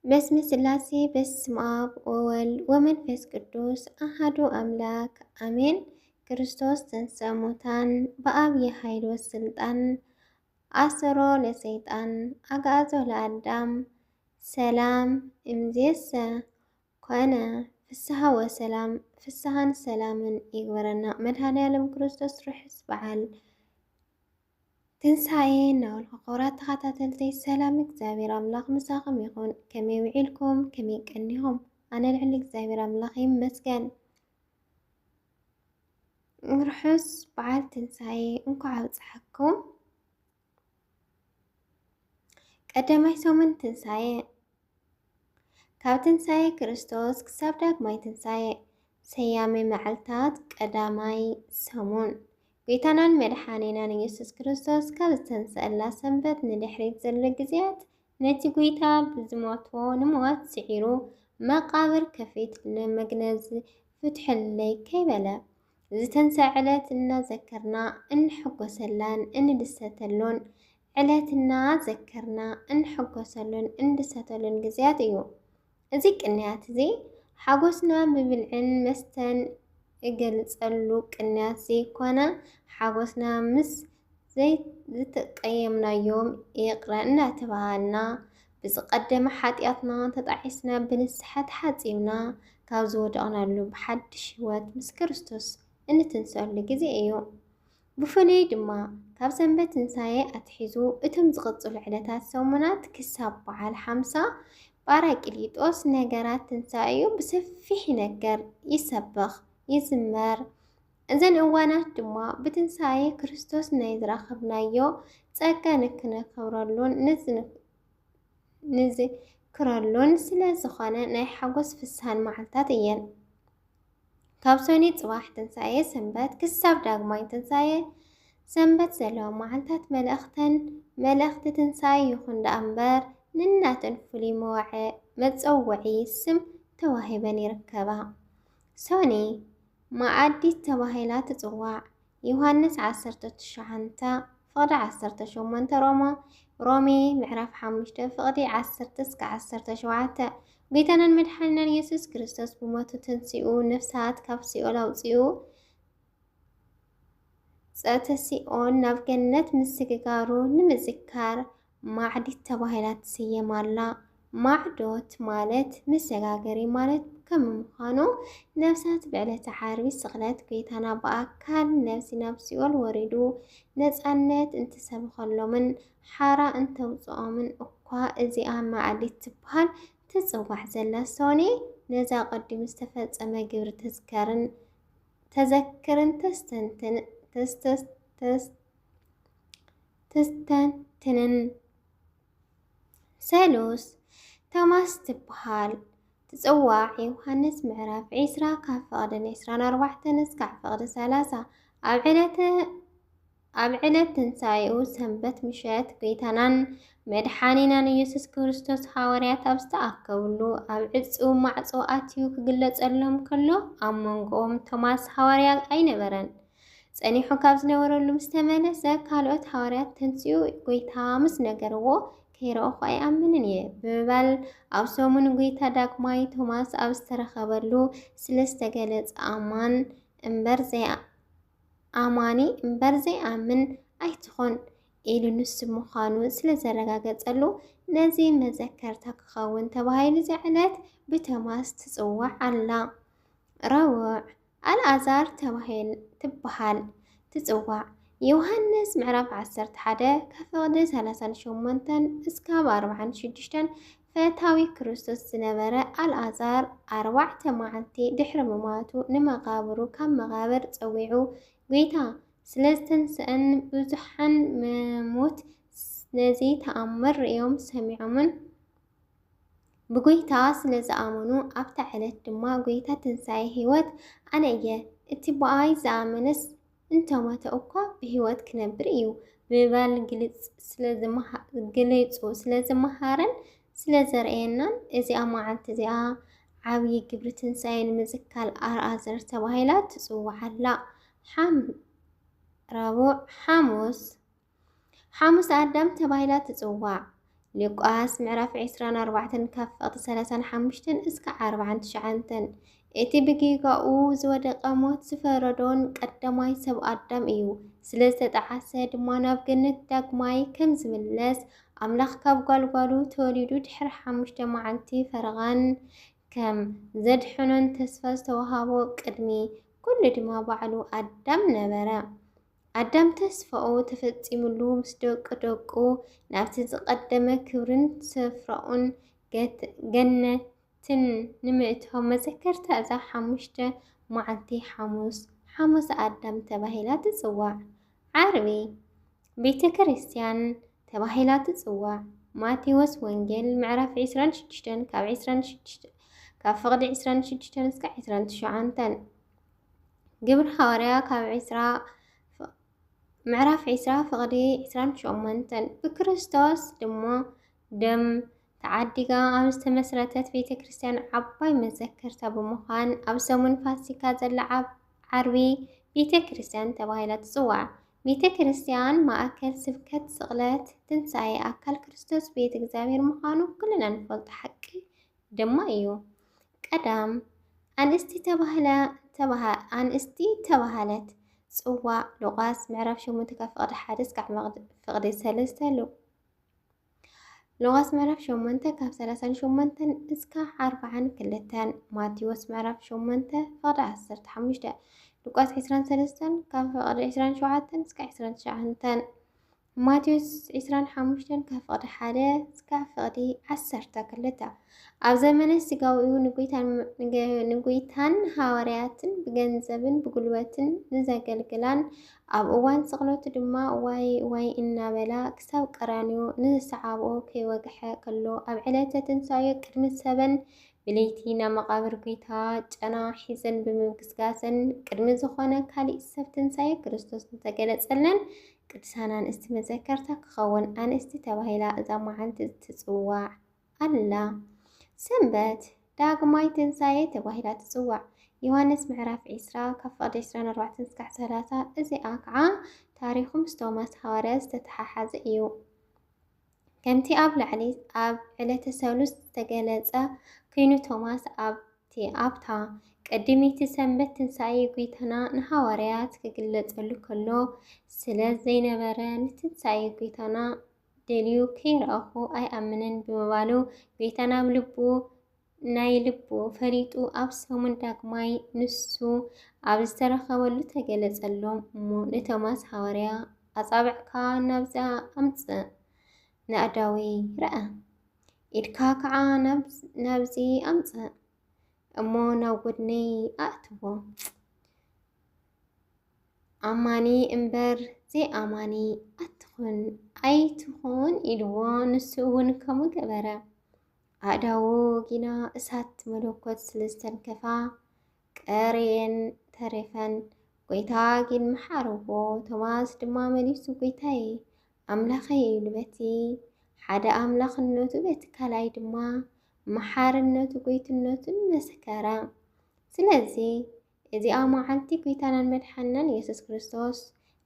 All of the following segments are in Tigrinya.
በስመ ስላሴ በስመ አብ ወወልድ ወመንፈስ ቅዱስ አሐዱ አምላክ አሜን። ክርስቶስ ተንሥአ እሙታን በዐቢይ ኃይል ወስልጣን አሰሮ ለሰይጣን አግዓዞ ለአዳም ሰላም እምይእዜሰ ኮነ ፍስሐ ወሰላም። ፍስሐን ሰላምን ይግበረና መድኃኔዓለም ክርስቶስ ርሑስ በዓል ትንሣኤ እናበልኩ ክቡራት ተኸታተልቲ ሰላም እግዚአብሔር አምላኽ ምሳኹም ይኹን። ከመይ ውዒልኩም ከመይ ቀኒኹም? ኣነ ልዕሊ እግዚአብሔር አምላኽ ይመስገን። ርሑስ በዓል ትንሣኤ እንኳዕ ኣብፅሓኩም። ቀዳማይ ሰሙን ትንሣኤ ካብ ትንሣኤ ክርስቶስ ክሳብ ዳግማይ ትንሣኤ ሰያሜ መዓልታት ቀዳማይ ሰሙን ጌታናን መድኃኒናን ኢየሱስ ክርስቶስ ካብ ዝተንስአላ ሰንበት ንድሕሪት ዘሎ ግዜያት ነቲ ጌታ ብዝሞትዎ ንምዋት ስዒሩ መቃብር ከፊት ለመግነዝ ፍትሕለይ ከይበለ ዝተንስአ ዕለት እናዘከርና እንሕጎሰላን እንድሰተሎን ዕለትና ዘከርና እንሕጎሰሎን እንድሰተሎን ግዜያት እዩ። እዚ ቅንያት እዚ ሓጎስና ብብልዕን መስተን እገልጸሉ ቅንያት ዘይኮነ ሓጎስና ምስ ዝተቀየምናዮም ይቅረ እናተባሃልና ብዝቀደመ ሓጢአትና ተጣሒስና ብንስሓ ተሓፂብና ካብ ዝወደቕናሉ ብሓድሽ ህይወት ምስ ክርስቶስ እንትንስአሉ ግዜ እዩ። ብፍሉይ ድማ ካብ ሰንበት ትንሣኤ ኣትሒዙ እቶም ዝቕፅሉ ዕለታት ሰሙናት ክሳብ በዓል 50 ጳራቅሊጦስ ነገራት ትንሣኤ እዩ ብሰፊሕ ነገር ይሰበኽ ይዝመር። እዘን እዋናት ድማ ብትንሣኤ ክርስቶስ ናይ ዝረኸብናዮ ጸጋ ንክነክብረሉን ንዝክረሉን ስለ ዝኾነ ናይ ሓጎስ ፍስሓን መዓልታት እየን። ካብ ሰኒ ጽባሕ ትንሣኤ ሰንበት ክሳብ ዳግማይ ትንሣኤ ሰንበት ዘለዋ መዓልታት መልእኽቲ ትንሣኤ ይኹን ዳ እምበር ንናተን ፍሉይ መፀውዒ ስም ተዋሂበን ይርከባ። ሰኒ መዓዲት ተባሂላ ትጽዋዕ። ዮሐንስ 19 ፍቕዲ 18 ሮሜ ምዕራፍ 5 ፍቕዲ 10-17 ጌታናን መድኃኒናን ኢየሱስ ክርስቶስ ብሞቱ ተንሥኡ ነፍሳት ካብ ሲኦል ኣውፂኡ ጸተ ሲኦል ናብ ገነት ምስግጋሩ ንምዝካር ማዕዲት ተባሂላ ትስየማላ። ማዕዶት ማለት መሰጋገሪ ማለት ከም ምዃኑ ነፍሳት ብዕለተ ዓርቢ ስቕለት ጌታና ብኣካል ነፍሲ ናብ ሲኦል ወሪዱ ነፃነት እንትሰብኸሎምን ሓራ እንተውፅኦምን እኳ እዚኣ ማዕዲት ትበሃል ትጽዋዕ ዘላ ሰኒ ነዛ ቀዲሙ ዝተፈጸመ ግብሪ ተዘክርን ተስተንትንን። ሰሉስ ቶማስ ትበሃል ትጽዋዕ። ዮሐንስ ምዕራፍ 20 ካብ ፍቕዲ 24 እስካዕ ፍቕዲ 30 ኣብ ዕለት ትንሣኤኡ ሰንበት ምሸት ጌታናን መድኃኒናን ኢየሱስ ክርስቶስ ሓዋርያት ኣብ ዝተኣከብሉ ኣብ ዕጹው ማዕጾ ኣትዩ ክግለጸሎም ከሎ ኣብ መንጎኦም ቶማስ ሓዋርያ ኣይነበረን። ጸኒሑ ካብ ዝነበረሉ ምስ ተመለሰ ካልኦት ሓዋርያት ተንሥኡ ጌታ ምስ ነገርዎ ከይረአኹ ኣይኣምንን እየ ብምባል ኣብ ሰሙን ጌታ ዳግማይ ቶማስ ኣብ ዝተረኸበሉ ስለ ዝተገለጸ ኣማኒ እምበር ዘይኣምን ኣይትኾን ኢሉ ንሱ ምዃኑ ስለ ዘረጋገጸሉ ነዚ መዘከርታ ክኸውን ተባሂሉ እዚ ዕለት ብቶማስ ትጽዋዕ ኣላ። ረቡዕ ኣልዓዛር ትበሃል ትጽዋዕ። ዮሐንስ ምዕራፍ 11 ካብ ፍቕዲ 38 እስካብ 46 ፈታዊ ክርስቶስ ዝነበረ ኣልዓዛር 4 መዓልቲ ድሕሪ ምማቱ ንመቓብሩ ካብ መቓብር ጸዊዑ ጌታ ስለ ዝተንስአን ብዙሓን መሞት ነዚ ተኣምር ርእዮም ሰሚዖምን ብጌታ ስለ ዝኣመኑ ኣብታ ዕለት ድማ ጌታ ትንሣኤ ህይወት ኣነ እየ እቲ ብኣይ ዝኣመነስ እንተሞተ እኳ ብህይወት ክነብር እዩ ብምባል ግልጹ ስለ ዝመሃረን ስለ ዘርእየናን እዚኣ መዓልቲ እዚኣ ዓብዪ ግብሪ ትንሣኤ ንምዝካር ኣልዓዛር ተባሂላ ትጽዋዓላ። ረቡዕ ሐሙስ ኣዳም ተባሂላ ትጽዋዕ። ሉቃስ ምዕራፍ 24 ካብ ፍቕዲ 35 እስካብ 49 እቲ ብጊጋኡ ዝወደቐ ሞት ዝፈረዶን ቀዳማይ ሰብ ኣዳም እዩ። ስለ ዝተጣሓሰ ድማ ናብ ገነት ዳግማይ ከም ዝምለስ ኣምላኽ ካብ ጓልጓሉ ተወሊዱ ድሕሪ 5 መዓልቲ ፈረቓን ከም ዘድሕኖን ተስፋ ዝተዋሃቦ ቅድሚ ኩሉ ድማ ባዕሉ ኣዳም ነበረ። ኣዳም ተስፋኡ ተፈጺሙሉ ምስ ደቁ ናብቲ ዝቐደመ ክብርን ስፍራኡን ገነትን ንምእታው መዘከርታ እዛ 5 መዓልቲ ሓሙስ ኣዳም ተባሂላ ትጽዋዕ። ዓርቢ ቤተ ክርስቲያን ተባሂላ ትጽዋዕ። ማቴዎስ ወንጌል ምዕራፍ 26 ካብ ፍቕዲ 26 እስካብ 29 ግብረ ሐዋርያ ካብ ምዕራፍ 20 ፍቕዲ 28 ብክርስቶስ ድማ ደም ተዓዲጋ ኣብ ዝተመስረተት ቤተ ክርስቲያን ዓባይ መዘከርታ ብምዃን ኣብ ሰሙን ፋሲካ ዘላ ዓርቢ ቤተ ክርስቲያን ተባሂላ ትጽዋዕ። ቤተ ክርስቲያን ማእከል ስብከት ስቕለት ትንሣኤ ኣካል ክርስቶስ ቤተ እግዚአብሔር ምዃኑ ኩልና ንፈልጦ ሓቂ ድማ እዩ። ቀዳም ኣንስቲ ተባህለት ጽዋዕ ሉቃስ ምዕራፍ 8 ካብ ፍቕዲ 1 እስካብ ፍቕዲ 3 ሉቃስ ምዕራፍ 8 ካብ 38 እስካብ 42 ማቴዎስ ምዕራፍ 8 ፍቕዲ 15 ሉቃስ 23 ካብ ፍቕዲ 27 እስካብ 29 ማቴዎስ 25 ካብ ፍቕዲ 1 እስካብ ፍቕዲ 12 ኣብ ዘመነ ስጋዊኡ ንጎይታን ሐዋርያትን ብገንዘብን ብጉልበትን ንዘገልግላን ኣብ እዋን ስቕለቱ ድማ ዋይ እናበላ ክሳብ ቀራንዮ ንዝሰዓብኦ ከይወግሐ ከሎ ኣብ ዕለተ ትንሣኤ ቅድሚ ሰበን ብለይቲ ናብ መቃብር ጎይታ ጨና ሒዘን ብምግስጋሰን ቅድሚ ዝኾነ ካሊእ ሰብ ትንሣኤ ክርስቶስ እንተገለጸለን ቅዱሳን ኣንስቲ መዘከርታ ክኸውን ኣንስቲ ተባሂላ እዛ መዓልቲ ትጽዋዕ ኣላ። ሰንበት ዳግማይ ትንሣኤ ተባሂላ ትጽዋዕ። ዮሃንስ ምዕራፍ 20 ካብ ፍቕዲ 24 እስካብ 30 እዚኣ ከዓ ታሪኹ ምስ ቶማስ ሐዋርያ ዝተተሓሓዘ እዩ። ከምቲ ኣብ ላዕሊ ኣብ ዕለተ ሰሉስ ዝተገለጸ ኮይኑ ቶማስ ኣብታ ቀድሚቲ ሰንበት ትንሣኤ ጎይታና ንሐዋርያት ክግለጸሉ ከሎ ስለ ዘይነበረ ንትንሣኤ ጎይታና ደልዩ ከይረኣኹ ኣይኣምንን ብምባሉ ጎይታና ናይ ልቡ ፈሊጡ ኣብ ሰሙን ዳግማይ ንሱ ኣብ ዝተረኸበሉ ተገለጸሎም እሞ ንቶማስ ሐዋርያ ኣጻብዕካ ናብዛ ኣምጽእ ንኣዳዊ ረአ ኢድካ ከዓ ናብዚ ኣምጽእ እሞ ናብ ጎድነይ ኣእትዎ ኣማኒ እምበር ዘይኣማኒ ኣይትኹን ኢልዎ ንሱ እውን ከምኡ ገበረ። ኣእዳው ጊና እሳት መለኮት ስለዝተንከፋ ቀርየን ተረፈን ጎይታ ግን መሓርዎ። ቶማስ ድማ መሊሱ ጎይታዬ ኣምላኸይ ኢሉ በቲ ሓደ ኣምላኽነቱ በቲ ካልኣይ ድማ መሓርነቱ ጎይትነቱን መሰከረ። ስለዚ እዚኣ መዓልቲ ጎይታናን መድሓኒናን ኢየሱስ ክርስቶስ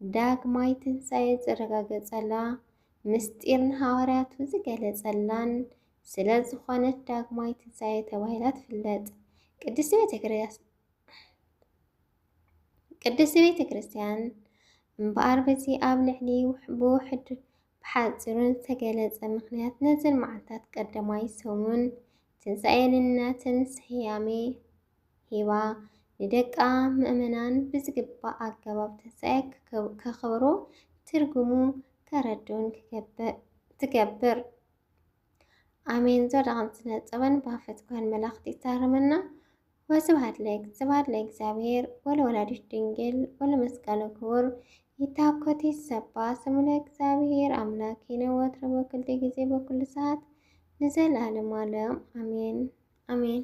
ዳግማይ ትንሣኤ ዝረጋገጸላ ምስጢር ንሐዋርያቱ ዝገለጸላን ስለ ዝኾነት ዳግማይ ትንሣኤ ተባሂላ ትፍለጥ። ቅድስቲ ቤተ ክርስቲያን እምበኣር በዚ ኣብ ልዕሊ ብውሕድ ብሓፂሩን ዝተገለጸ ምኽንያት ነዘን መዓልታት ቀዳማይ ሰሙን ትንሣኤንነትን ስያሜ ሂባ ንደቃ ምእመናን ብዝግባእ ኣገባብ ትንሣኤ ከኽብሩ ትርጉሙ ከረድኡን ትገብር። ኣሜን። ዘወደቐን ስነጸበን ባፈት ኮን መላእኽቲ ይታረመና። ወስብሐት ለእግዚአብሔር ወለወላዲቱ ድንግል ወለመስቀሉ ክቡር። ይታኮት ይሰባ ስሙ ለእግዚአብሔር አምላኬነ ወትረ በኩሉ ጊዜ በኩሉ ሰዓት ንዘላለም ዓለም አሜን አሜን።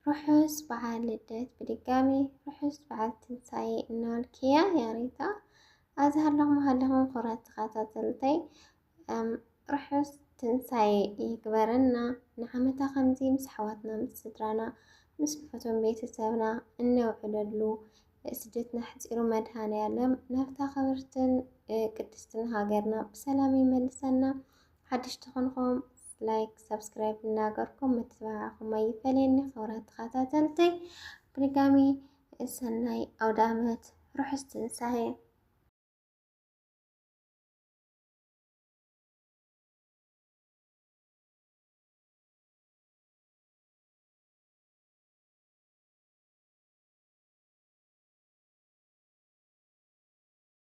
ርሑስ በዓል ልደት በድጋሚ ርሑስ በዓል ትንሣኤ እናልክያ ያሬታ ኣዝሃለኹም ክብራት ተኸታተልተይ ርሑስ ትንሣኤ ይግበረና። ንዓመታ ከምዚ ምስ ኣሕዋትና ምስ ስድራና ምስ ፈቶም ቤተሰብና እነውዕለሉ سدتنا حزيرو مدهانا يعلم نفتا خبرتن قدستنا هاجرنا بسلام يملسنا حدش تخونكم لايك سبسكرايب ناقركم متبعكم أي فلين خورات خاتاتلتي برقامي السناي أو دامت روح استنساهي